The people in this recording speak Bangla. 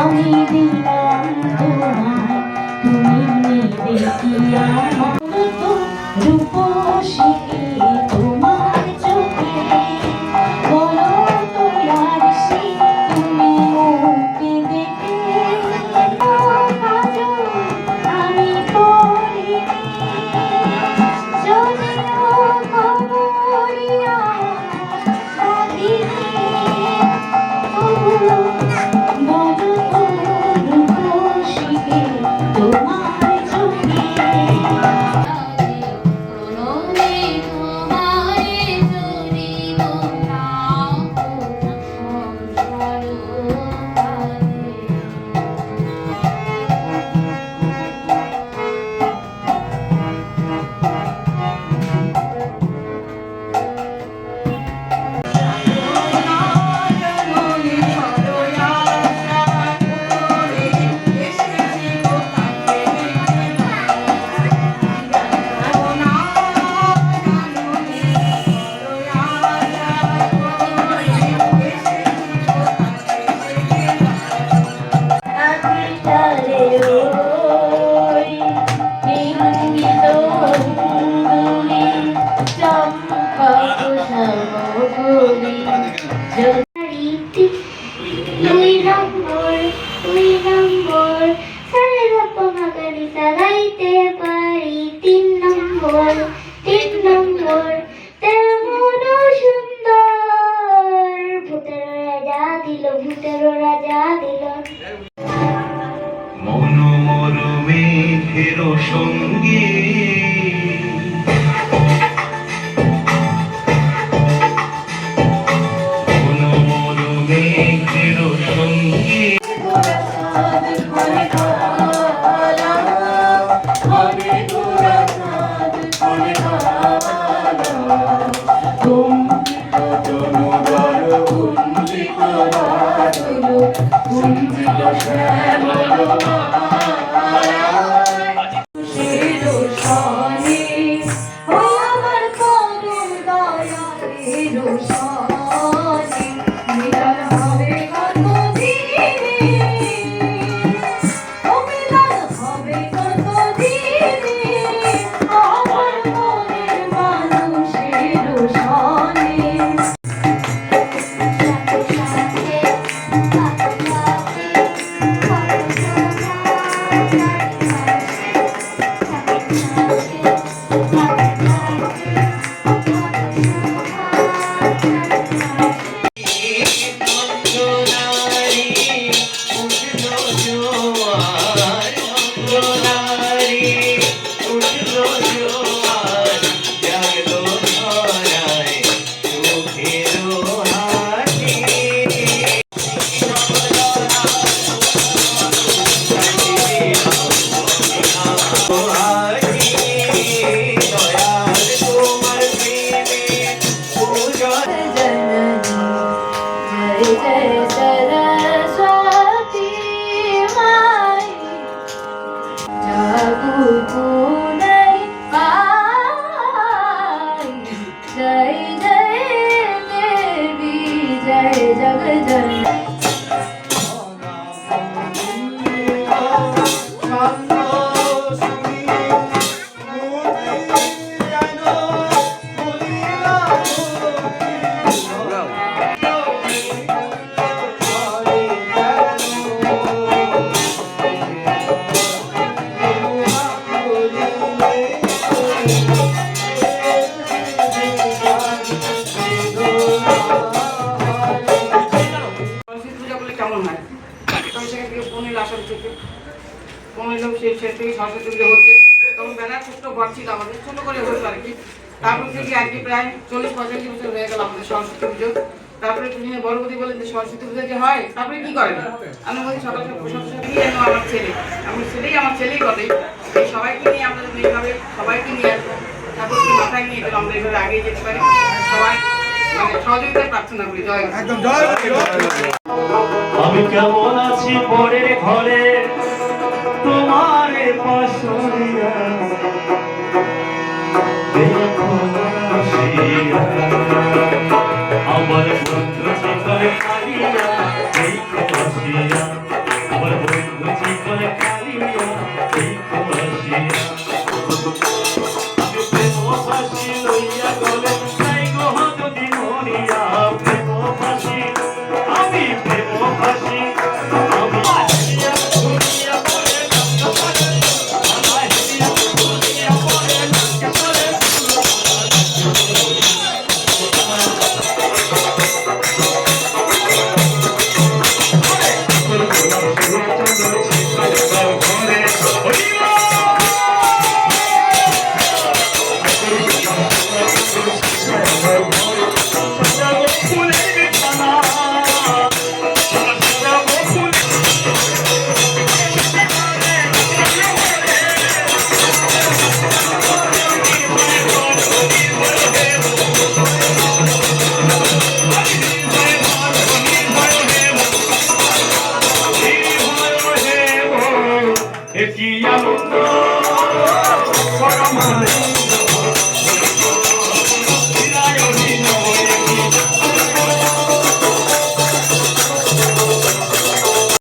আমি দিলাম তোমায়, তুমি নেবে কি আমার রূপসী তোমার চোখে, বলো তো আর সে তুমি মুক্তি দেখে আমি পড়িনি যদিও খবরিয়া ভাবিনি, বলো তো রূপসী তোমার চোখে। মনোমরমেঘের সঙ্গী মনোমরমেঘের সঙ্গী সরস্বতী পুজো হচ্ছে তখন বেলা ছোট্ট ঘর ছিল আমাদের, ছোট করে হতো আর কি। তারপর থেকে আর কি প্রায় 40-45 বছর হয়ে গেল আমাদের সরস্বতী পুজো। তারপরে তিনি বড়বতী বলেন যে সরস্বতী পুজো যে হয় তারপরে কি করেন? আমি বলি সকাল সকাল আমার ছেলেই করে এই সবাইকে নিয়ে আমরা এইভাবে সবাইকে নিয়ে আসবো, তারপর মাথায় নিয়ে আমরা এইভাবে আগে যেতে পারি, সবাই মানে সহযোগিতা প্রার্থনা করি। জয় একদম জয়। আমি কেমন আছি পরের ঘরে তোমার পাশরিয়া দেখো আমার বন্ধু চিতলে কালিয়া দেখো বসিয়া এ কি আনন্দ পরমানন্দ